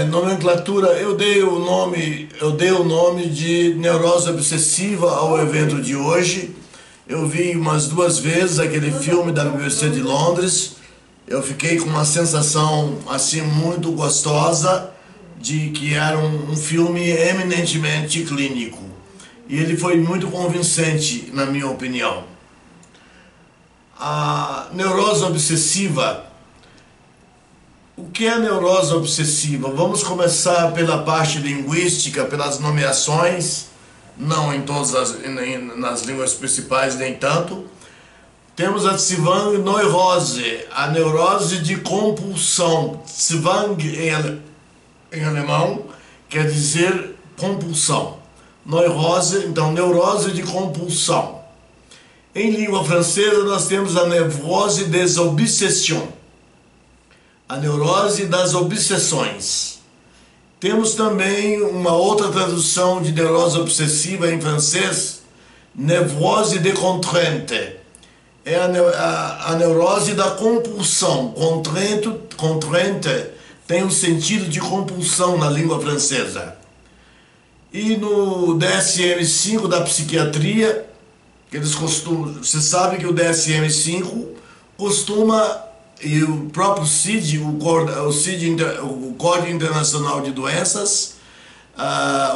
Nomenclatura, eu dei o nome de neurose obsessiva ao evento de hoje. Eu vi umas 2 vezes aquele filme da BBC de Londres. Eu fiquei com uma sensação assim muito gostosa de que era um filme eminentemente clínico. E ele foi muito convincente, na minha opinião. A neurose obsessiva. O que é neurose obsessiva? Vamos começar pela parte linguística, pelas nomeações, não em todas nas línguas principais, nem tanto. Temos a Zwangsneurose, a neurose de compulsão. Zwang em alemão quer dizer compulsão. Neurose, então neurose de compulsão. Em língua francesa nós temos a névrose des obsessions. A neurose das obsessões. Temos também uma outra tradução de neurose obsessiva em francês, névrose de contrainte. É a neurose da compulsão. Contrainte tem um sentido de compulsão na língua francesa. E no DSM-5 da psiquiatria, você sabe que o DSM-5 costuma, e o próprio CID, o Código Internacional de Doenças,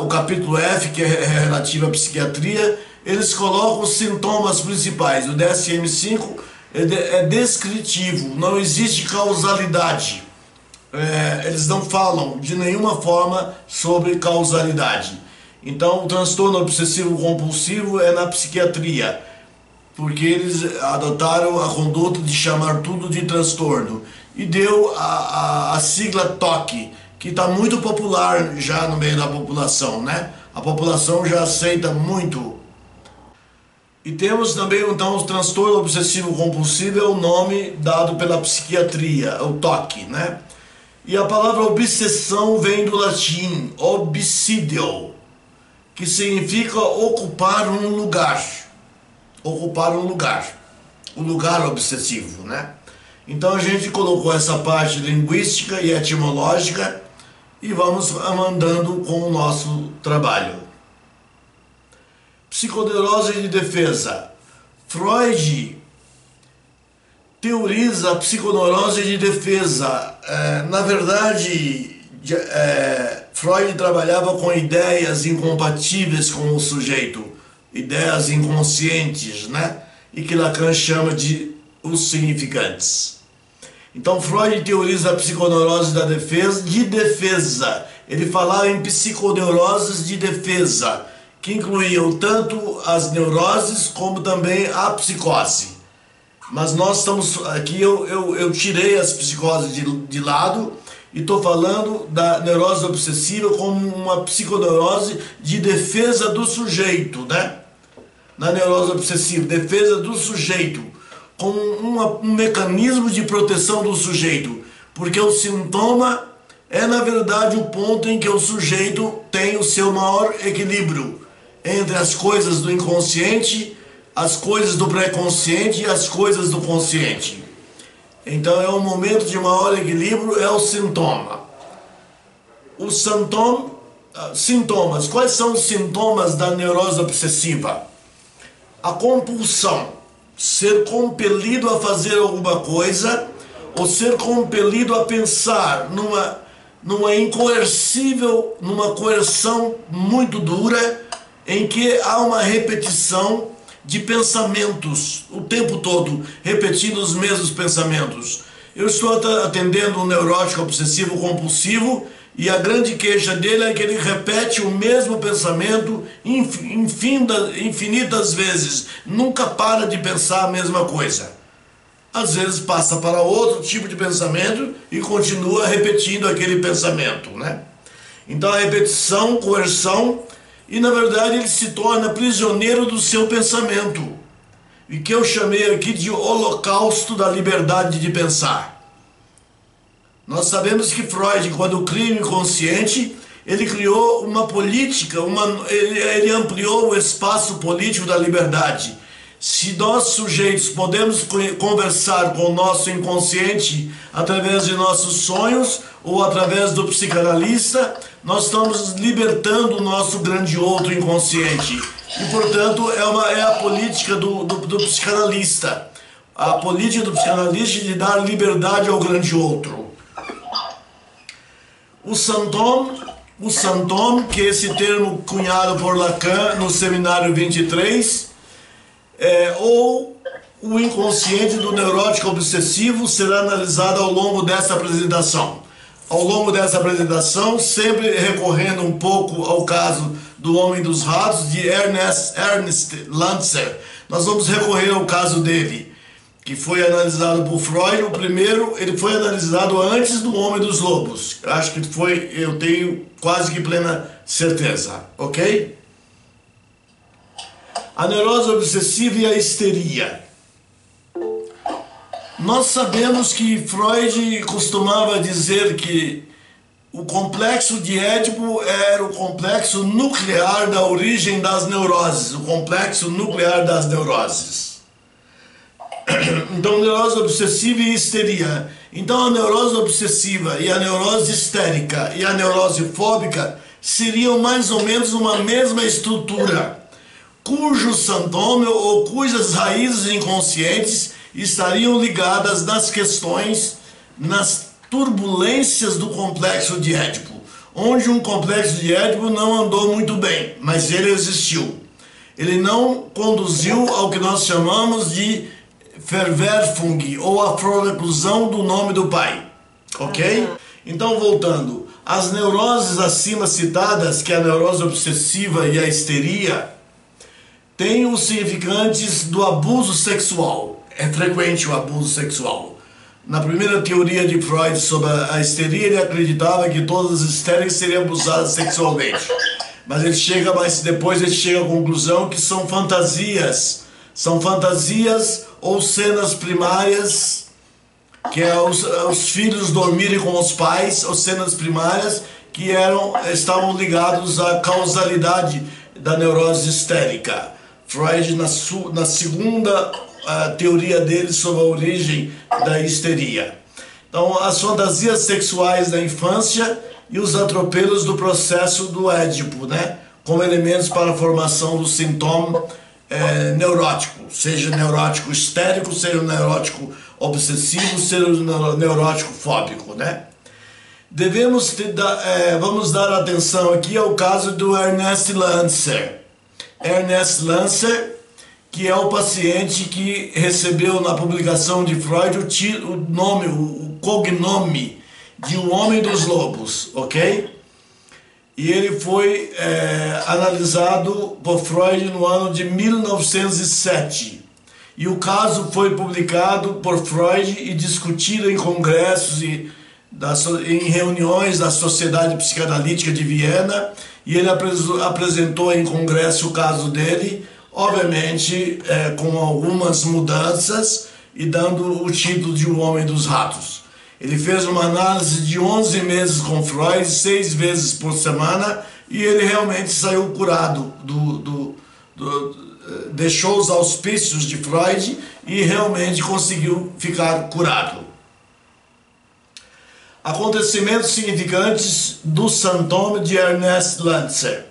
o capítulo F, que é relativo à psiquiatria, eles colocam os sintomas principais. O DSM-5 é descritivo, não existe causalidade. Eles não falam de nenhuma forma sobre causalidade. Então, o transtorno obsessivo compulsivo é na psiquiatria, porque eles adotaram a conduta de chamar tudo de transtorno e deu a sigla TOC, que está muito popular já no meio da população, né? A população já aceita muito. E temos também então o transtorno obsessivo compulsivo, é o nome dado pela psiquiatria, o TOC, né? E a palavra obsessão vem do latim obsidio, que significa ocupar um lugar. Ocupar um lugar, o lugar obsessivo, né? Então a gente colocou essa parte linguística e etimológica e vamos andando com o nosso trabalho. Psiconeurose de defesa. Freud teoriza a psiconeurose de defesa. Na verdade, Freud trabalhava com ideias incompatíveis com o sujeito, ideias inconscientes, né? E que Lacan chama de os significantes. Então Freud teoriza a psiconeurose da defesa, de defesa. Ele falava em psiconeuroses de defesa, que incluíam tanto as neuroses como também a psicose. Mas nós estamos aqui, eu tirei as psicoses de lado e estou falando da neurose obsessiva como uma psiconeurose de defesa do sujeito, né? Na neurose obsessiva, defesa do sujeito, como um mecanismo de proteção do sujeito, porque o sintoma é, na verdade, o ponto em que o sujeito tem o seu maior equilíbrio entre as coisas do inconsciente, as coisas do pré-consciente e as coisas do consciente. Então é um momento de maior equilíbrio, é o sintoma. Os sintomas, quais são os sintomas da neurose obsessiva? A compulsão, ser compelido a fazer alguma coisa, ou ser compelido a pensar numa coerção muito dura, em que há uma repetição de pensamentos o tempo todo, repetindo os mesmos pensamentos. Eu estou atendendo um neurótico obsessivo compulsivo e a grande queixa dele é que ele repete o mesmo pensamento infinitas vezes, nunca para de pensar a mesma coisa. Às vezes passa para outro tipo de pensamento e continua repetindo aquele pensamento, né? Então a repetição, coerção, e na verdade ele se torna prisioneiro do seu pensamento, e que eu chamei aqui de holocausto da liberdade de pensar. Nós sabemos que Freud, quando cria o inconsciente, ele criou uma política, ele ampliou o espaço político da liberdade. Se nós sujeitos podemos conversar com o nosso inconsciente através de nossos sonhos ou através do psicanalista, nós estamos libertando o nosso grande outro inconsciente. E, portanto, é a política do psicanalista. A política do psicanalista de dar liberdade ao grande outro. O Santom, que é esse termo cunhado por Lacan no Seminário 23, ou o inconsciente do neurótico obsessivo será analisado ao longo dessa apresentação. Ao longo dessa apresentação, sempre recorrendo um pouco ao caso do Homem dos Ratos, de Ernst Lancer, nós vamos recorrer ao caso dele, que foi analisado por Freud. O primeiro, ele foi analisado antes do Homem dos Lobos. Acho que foi, eu tenho quase que plena certeza, ok? A neurose obsessiva e a histeria. Nós sabemos que Freud costumava dizer que o complexo de Édipo era o complexo nuclear da origem das neuroses, o complexo nuclear das neuroses. Então, neurose obsessiva e histeria. Então, a neurose obsessiva e a neurose histérica e a neurose fóbica seriam mais ou menos uma mesma estrutura, cujo sintoma ou cujas raízes inconscientes estariam ligadas nas questões, nas turbulências do complexo de Édipo, onde um complexo de Édipo não andou muito bem, mas ele existiu. Ele não conduziu ao que nós chamamos de Verwerfung, ou a reclusão do nome do pai, ok? Então, voltando, as neuroses acima citadas, que é a neurose obsessiva e a histeria, têm os significantes do abuso sexual. É frequente o abuso sexual. Na primeira teoria de Freud sobre a histeria, ele acreditava que todas as histéricas seriam abusadas sexualmente. Mas depois ele chega à conclusão que são fantasias ou cenas primárias, que é os filhos dormirem com os pais, ou cenas primárias que estavam ligados à causalidade da neurose histérica. Freud, na segunda teoria dele sobre a origem da histeria. Então, as fantasias sexuais da infância e os atropelos do processo do Édipo, né? Como elementos para a formação do sintoma neurótico, seja neurótico histérico, seja neurótico obsessivo, seja neurótico fóbico, né? Vamos dar atenção aqui ao caso do Ernst Lancer. Ernst Lancer, que é o paciente que recebeu na publicação de Freud o cognome de O Homem dos Lobos, ok? E ele foi analisado por Freud no ano de 1907. E o caso foi publicado por Freud e discutido em congressos e em reuniões da Sociedade Psicanalítica de Viena. E ele apresentou em congresso o caso dele, obviamente com algumas mudanças e dando o título de O Homem dos Ratos. Ele fez uma análise de 11 meses com Freud, 6 vezes por semana, e ele realmente saiu curado, deixou os auspícios de Freud e realmente conseguiu ficar curado. Acontecimentos significantes do sintoma de Ernst Lancer.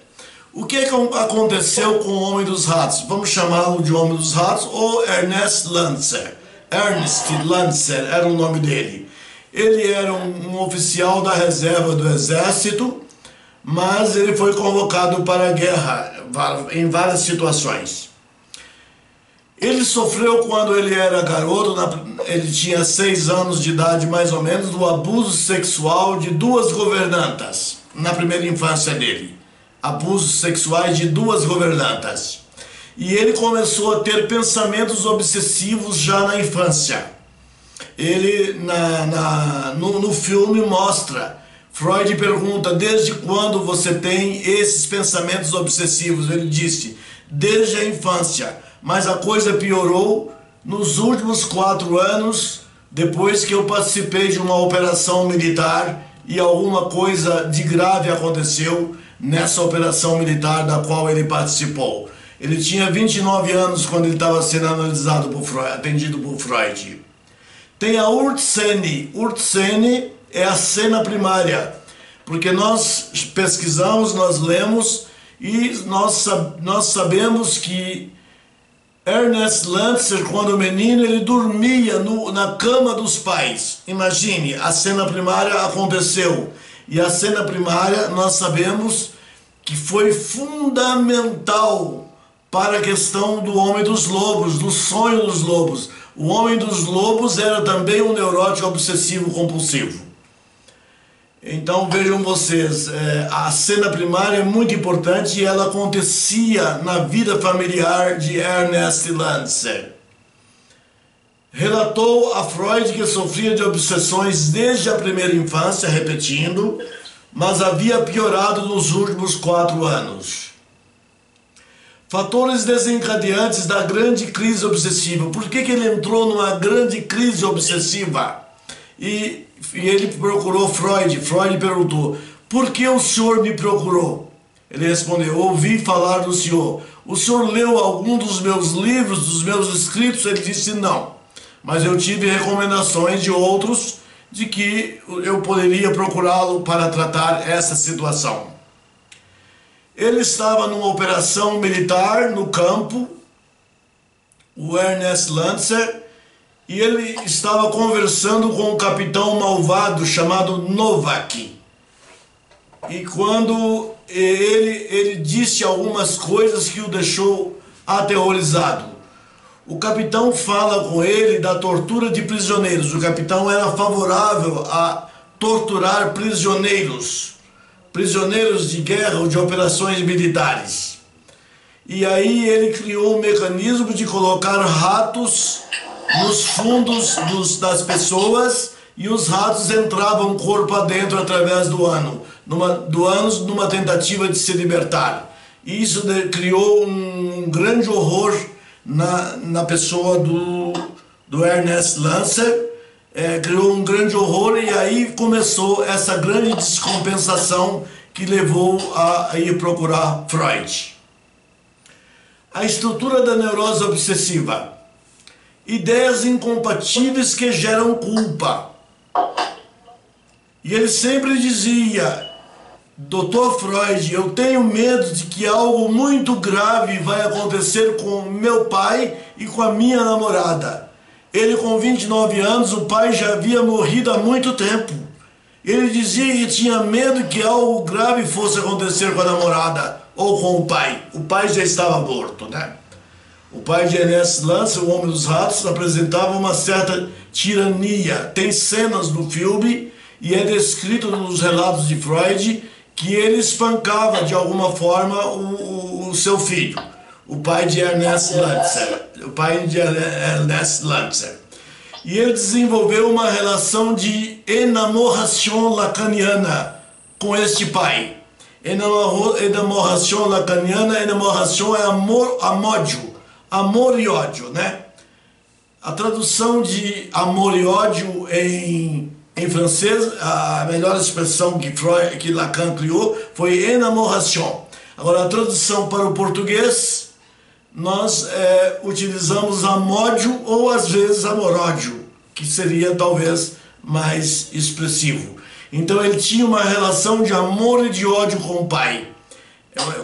O que aconteceu com o Homem dos Ratos? Vamos chamá-lo de Homem dos Ratos ou Ernst Lancer. Ernst Lancer era o nome dele. Ele era um oficial da reserva do exército, mas ele foi convocado para a guerra em várias situações. Ele sofreu quando ele era garoto, ele tinha 6 anos de idade mais ou menos, do abuso sexual de 2 governantas, na primeira infância dele. Abusos sexuais de 2 governantas. E ele começou a ter pensamentos obsessivos já na infância. Ele, no filme, mostra, Freud pergunta, desde quando você tem esses pensamentos obsessivos? Ele disse, desde a infância. Mas a coisa piorou nos últimos 4 anos, depois que eu participei de uma operação militar e alguma coisa de grave aconteceu nessa operação militar da qual ele participou. Ele tinha 29 anos quando ele estava sendo analisado por Freud, atendido por Freud. Tem a Urtsene. Urtsene é a cena primária, porque nós pesquisamos, nós lemos e nós sabemos que Ernest Lancer, quando menino, ele dormia na cama dos pais. Imagine, a cena primária aconteceu. E a cena primária, nós sabemos que foi fundamental para a questão do homem dos lobos, do sonho dos lobos. O homem dos lobos era também um neurótico obsessivo compulsivo. Então vejam vocês, a cena primária é muito importante e ela acontecia na vida familiar de Ernest Lancer. Relatou a Freud que sofria de obsessões desde a primeira infância, repetindo, mas havia piorado nos últimos 4 anos. Fatores desencadeantes da grande crise obsessiva. Por que ele entrou numa grande crise obsessiva? E ele procurou Freud. Freud perguntou: por que o senhor me procurou? Ele respondeu: ouvi falar do senhor. O senhor leu algum dos meus livros, dos meus escritos? Ele disse: não, mas eu tive recomendações de outros de que eu poderia procurá-lo para tratar essa situação. Ele estava numa operação militar no campo, o Ernest Lancer, e ele estava conversando com um capitão malvado chamado Novak. E quando ele disse algumas coisas que o deixou aterrorizado. O capitão fala com ele da tortura de prisioneiros. O capitão era favorável a torturar prisioneiros de guerra ou de operações militares. E aí ele criou um mecanismo de colocar ratos nos fundos das pessoas, e os ratos entravam corpo adentro através do ânus, numa tentativa de se libertar. E isso criou um grande horror na pessoa do Ernest Lancer, criou um grande horror, e aí começou essa grande descompensação que levou a ir procurar Freud. A estrutura da neurose obsessiva. Ideias incompatíveis que geram culpa. E ele sempre dizia: Dr. Freud, eu tenho medo de que algo muito grave vai acontecer com meu pai e com a minha namorada. Ele, com 29 anos, o pai já havia morrido há muito tempo. Ele dizia que tinha medo que algo grave fosse acontecer com a namorada ou com o pai. O pai já estava morto, né? O pai de Ernest Lancer, o Homem dos Ratos, apresentava uma certa tirania. Tem cenas no filme, e é descrito nos relatos de Freud, que ele espancava de alguma forma o seu filho, o pai de Ernest Lancer. E ele desenvolveu uma relação de enamoração lacaniana com este pai. Enamoração lacaniana, enamoração é amor e ódio, né? A tradução de amor e ódio em francês, a melhor expressão que Lacan criou foi enamoração. Agora, a tradução para o português, nós utilizamos amódio ou às vezes amoródio, que seria talvez mais expressivo. Então ele tinha uma relação de amor e de ódio com o pai.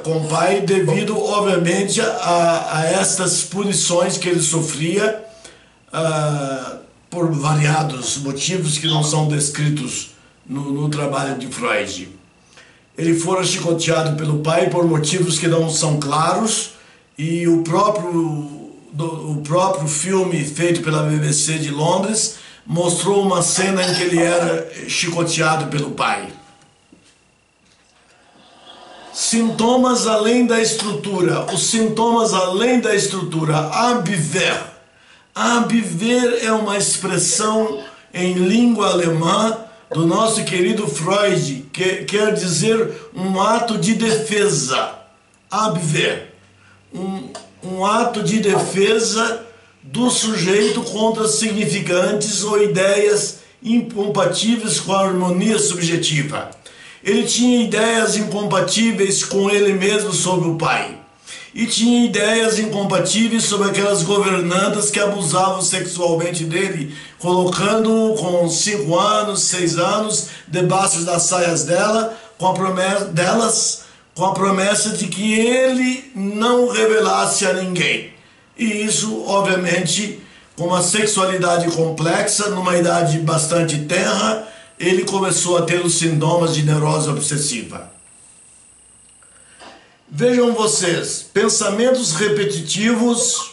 Com o pai devido, obviamente, a estas punições que ele sofria por variados motivos que não são descritos no trabalho de Freud. Ele fora chicoteado pelo pai por motivos que não são claros, e o próprio filme feito pela BBC de Londres mostrou uma cena em que ele era chicoteado pelo pai. Sintomas além da estrutura. Os sintomas além da estrutura. Ambiver. Ambiver é uma expressão em língua alemã do nosso querido Freud, que quer dizer um ato de defesa. Ambiver. Um ato de defesa do sujeito contra significantes ou ideias incompatíveis com a harmonia subjetiva. Ele tinha ideias incompatíveis com ele mesmo sobre o pai. e tinha ideias incompatíveis sobre aquelas governantas que abusavam sexualmente dele, colocando-o com 5 anos, 6 anos, debaixo das saias dela, com a promessa de que ele não revelasse a ninguém. E isso, obviamente, com uma sexualidade complexa, numa idade bastante tenra, ele começou a ter os sintomas de neurose obsessiva. Vejam vocês, pensamentos repetitivos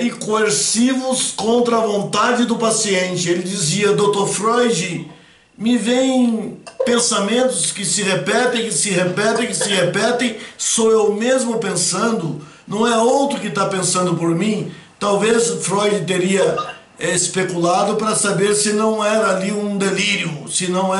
e coercivos contra a vontade do paciente. Ele dizia: Dr. Freud, me vêm pensamentos que se repetem, que se repetem, que se repetem, sou eu mesmo pensando, não é outro que está pensando por mim. Talvez Freud teria especulado para saber se não era ali um delírio, se não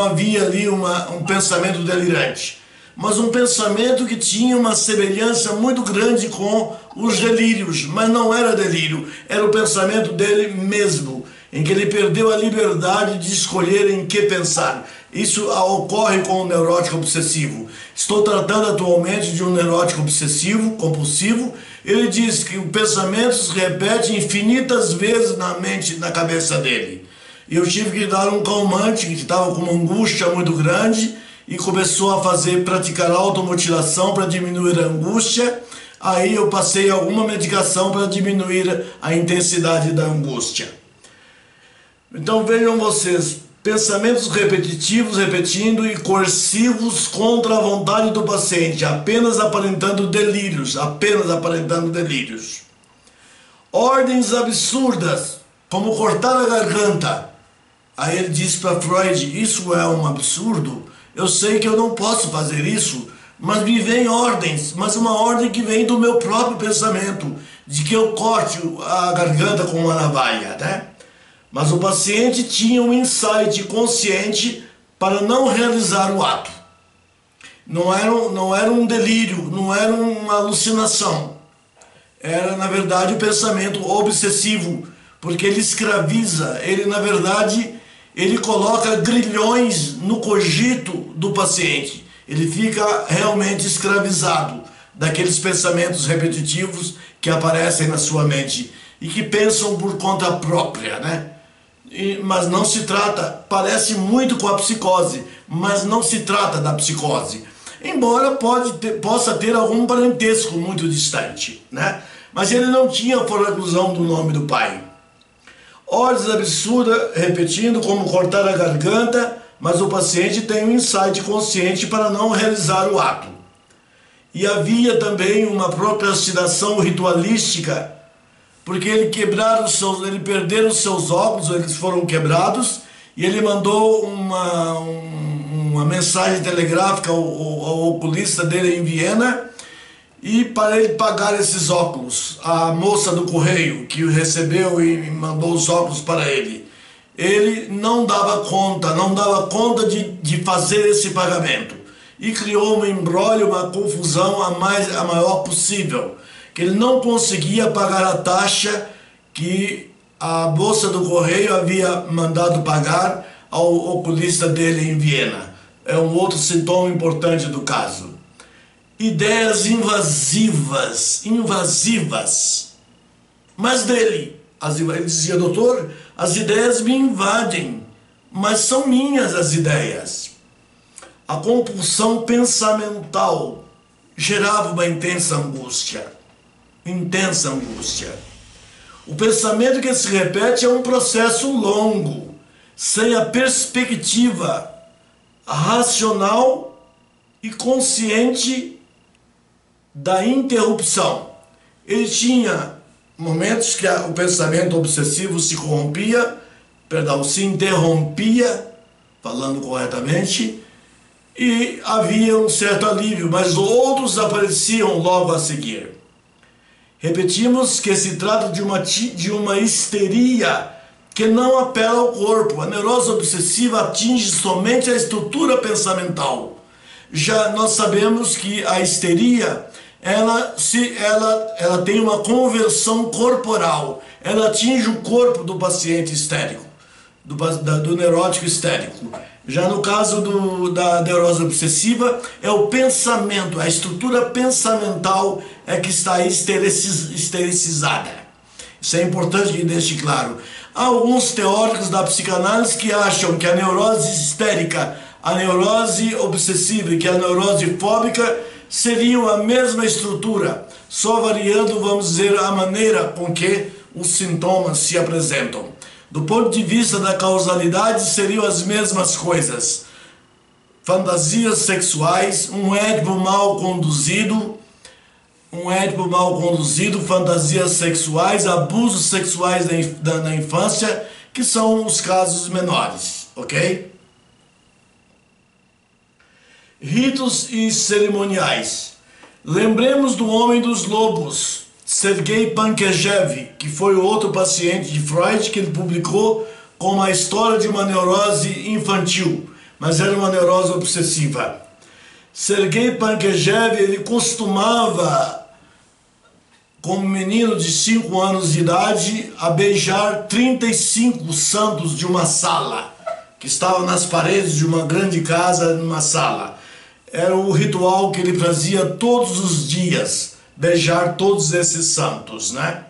havia ali um pensamento delirante. Mas um pensamento que tinha uma semelhança muito grande com os delírios, mas não era delírio, era o pensamento dele mesmo, em que ele perdeu a liberdade de escolher em que pensar. Isso ocorre com o neurótico obsessivo. Estou tratando atualmente de um neurótico obsessivo, compulsivo. Ele diz que o pensamento se repete infinitas vezes na mente, na cabeça dele. E eu tive que dar um calmante, que estava com uma angústia muito grande, e começou a praticar automutilação para diminuir a angústia. Aí eu passei alguma medicação para diminuir a intensidade da angústia. Então vejam vocês, pensamentos repetitivos, repetindo e coercivos contra a vontade do paciente, apenas aparentando delírios, Ordens absurdas, como cortar a garganta. Aí ele disse para Freud: isso é um absurdo, eu sei que eu não posso fazer isso, mas me vem ordens, mas uma ordem que vem do meu próprio pensamento, de que eu corte a garganta com uma navalha, né? Mas o paciente tinha um insight consciente para não realizar o ato. Não era um delírio, não era uma alucinação. Era, na verdade, o pensamento obsessivo, porque ele escraviza, ele coloca grilhões no cogito do paciente. Ele fica realmente escravizado daqueles pensamentos repetitivos que aparecem na sua mente e que pensam por conta própria, né? Mas não se trata, parece muito com a psicose, mas não se trata da psicose. Embora possa ter algum parentesco muito distante, né? Mas ele não tinha a foraclusão do nome do pai. Ordens absurdas, repetindo, como cortar a garganta, mas o paciente tem um insight consciente para não realizar o ato. E havia também uma procrastinação ritualística, porque ele perdeu os seus óculos, eles foram quebrados, e ele mandou uma mensagem telegráfica ao oculista dele em Viena, e para ele pagar esses óculos, a moça do correio que o recebeu e mandou os óculos para ele, ele não dava conta de fazer esse pagamento, e criou um imbróglio, uma confusão a maior possível, que ele não conseguia pagar a taxa que a moça do correio havia mandado pagar ao oculista dele em Viena. É um outro sintoma importante do caso. Ideias invasivas, mas dele. Ele dizia: doutor, as ideias me invadem, mas são minhas as ideias. A compulsão pensamental gerava uma intensa angústia. O pensamento que se repete é um processo longo, sem a perspectiva racional e consciente da interrupção. Ele tinha momentos que o pensamento obsessivo se interrompia, falando corretamente, e havia um certo alívio, mas outros apareciam logo a seguir. Repetimos que se trata de uma histeria que não apela ao corpo. A neurose obsessiva atinge somente a estrutura pensamental. Já nós sabemos que a histeria, ela tem uma conversão corporal. Ela atinge o corpo do paciente histérico, do neurótico histérico. Já no caso da neurose obsessiva, é o pensamento, a estrutura pensamental é que está histericizada. Isso é importante que deixe claro. Há alguns teóricos da psicanálise que acham que a neurose histérica, a neurose obsessiva e que a neurose fóbica seriam a mesma estrutura, só variando, vamos dizer, a maneira com que os sintomas se apresentam. Do ponto de vista da causalidade, seriam as mesmas coisas. Fantasias sexuais, um Édipo mal conduzido, fantasias sexuais, abusos sexuais na infância, que são os casos menores, ok? Ritos e cerimoniais. Lembremos do Homem dos Lobos, Sergei Pankejev, que foi o outro paciente de Freud que ele publicou como a história de uma neurose infantil, mas era uma neurose obsessiva. Sergei Pankejev, ele costumava, como menino de 5 anos de idade, a beijar 35 santos de uma sala, que estava nas paredes de uma grande casa, numa sala. Era o ritual que ele fazia todos os dias, beijar todos esses santos, né?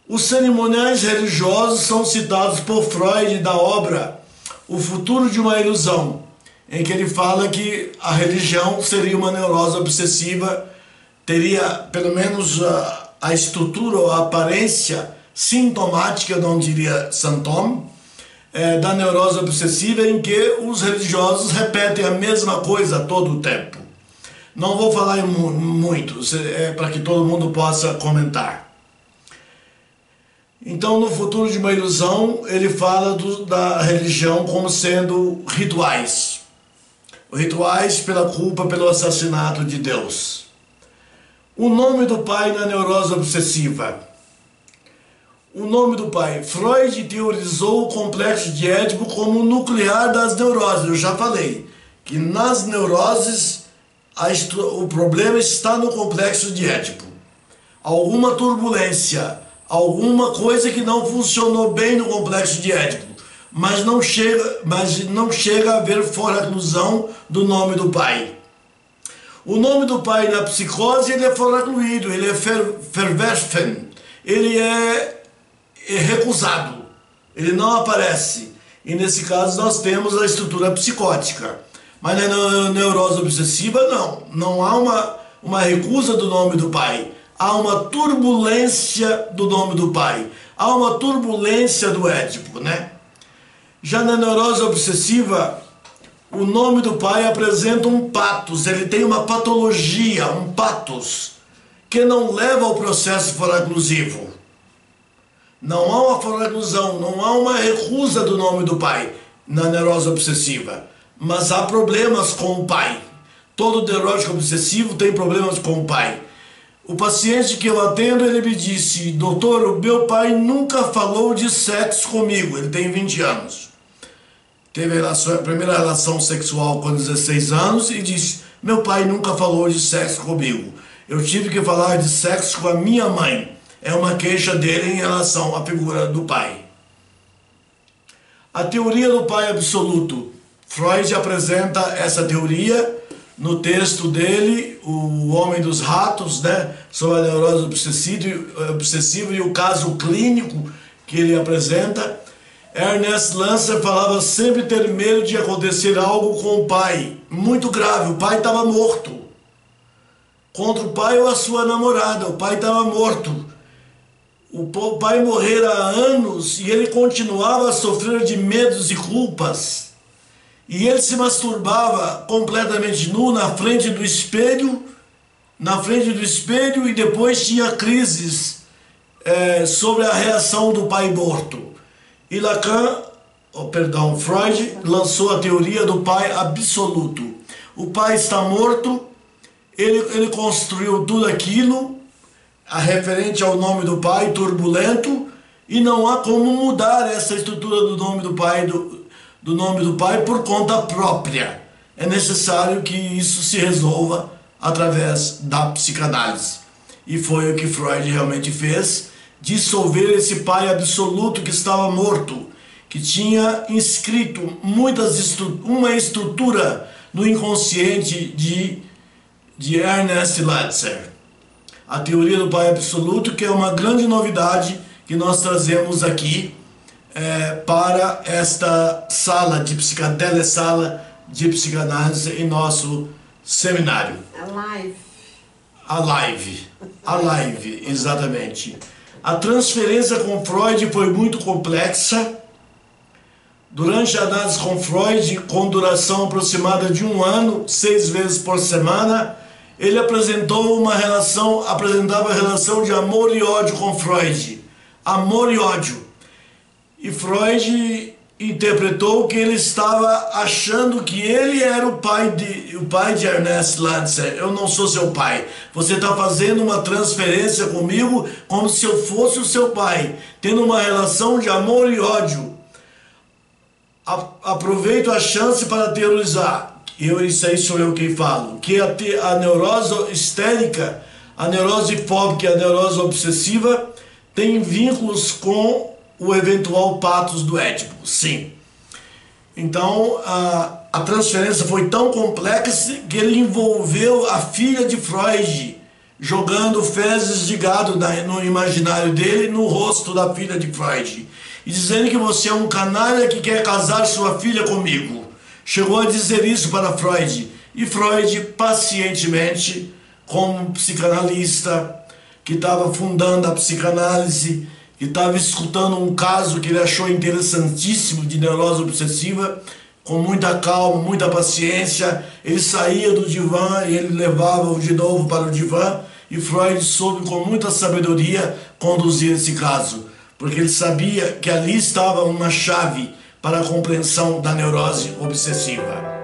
Os cerimoniais religiosos são citados por Freud da obra O Futuro de uma Ilusão, em que ele fala que a religião seria uma neurose obsessiva, teria pelo menos a estrutura ou a aparência sintomática, não diria sintoma, da neurose obsessiva, em que os religiosos repetem a mesma coisa todo o tempo. Não vou falar muito, para que todo mundo possa comentar. Então, no Futuro de uma Ilusão, ele fala da religião como sendo rituais. Rituais pela culpa, pelo assassinato de Deus. O nome do pai na neurose obsessiva. O nome do pai. Freud teorizou o complexo de Édipo como o nuclear das neuroses. Eu já falei que nas neuroses o problema está no complexo de Édipo. Alguma turbulência, alguma coisa que não funcionou bem no complexo de Édipo, mas não chega a haver foraclusão do nome do pai. O nome do pai na psicose, ele é foracluído, ele é verwerfen, ele é recusado, ele não aparece. E nesse caso nós temos a estrutura psicótica. Mas na neurose obsessiva não há uma recusa do nome do pai. Há uma turbulência do nome do pai. Há uma turbulência do Édipo, né? Já na neurose obsessiva, o nome do pai apresenta um patos, ele tem uma patologia, um patos, que não leva ao processo foraclusivo. Não há uma foraclusão, não há uma recusa do nome do pai na neurose obsessiva, mas há problemas com o pai. Todo neurótico obsessivo tem problemas com o pai. O paciente que eu atendo, ele me disse: doutor, o meu pai nunca falou de sexo comigo, ele tem 20 anos. Teve a primeira relação sexual com 16 anos e disse: meu pai nunca falou de sexo comigo. Eu tive que falar de sexo com a minha mãe. É uma queixa dele em relação à figura do pai. A teoria do pai absoluto. Freud apresenta essa teoria no texto dele, O Homem dos Ratos, né, sobre a neurose obsessiva e o caso clínico que ele apresenta. Ernest Lancer falava sempre ter medo de acontecer algo com o pai, muito grave. O pai estava morto. Contra o pai ou a sua namorada, o pai estava morto. O pai morrera há anos e ele continuava a sofrer de medos e culpas. E ele se masturbava completamente nu na frente do espelho, e depois tinha crises sobre a reação do pai morto. E Freud lançou a teoria do pai absoluto. O pai está morto, ele construiu tudo aquilo referente ao nome do pai, turbulento, e não há como mudar essa estrutura do nome do pai, do nome do pai por conta própria. É necessário que isso se resolva através da psicanálise. E foi o que Freud realmente fez, dissolver esse pai absoluto que estava morto que tinha inscrito uma estrutura no inconsciente de Ernest Latzer. A teoria do Pai Absoluto, que é uma grande novidade que nós trazemos aqui para esta sala de telesala de psicanálise em nosso seminário. A live, exatamente. A transferência com Freud foi muito complexa. Durante a análise com Freud, com duração aproximada de 1 ano, 6 vezes por semana, ele apresentava a relação de amor e ódio com Freud. Amor e ódio. E Freud interpretou que ele estava achando que ele era o pai de Ernest Latzer. Eu não sou seu pai. Você está fazendo uma transferência comigo como se eu fosse o seu pai, tendo uma relação de amor e ódio. Aproveito a chance para teorizar. Isso aí sou eu quem falo. Que a neurose histérica, a neurose fóbica e a neurose obsessiva têm vínculos com o eventual patos do Édipo, sim. Então, a transferência foi tão complexa que ele envolveu a filha de Freud, jogando fezes de gado no imaginário dele, no rosto da filha de Freud, e dizendo que você é um canalha que quer casar sua filha comigo. Chegou a dizer isso para Freud, e Freud, pacientemente, como psicanalista, que estava fundando a psicanálise, que estava escutando um caso que ele achou interessantíssimo de neurose obsessiva, com muita calma, muita paciência, ele saía do divã e ele levava-o de novo para o divã, e Freud soube com muita sabedoria conduzir esse caso, porque ele sabia que ali estava uma chave para a compreensão da neurose obsessiva.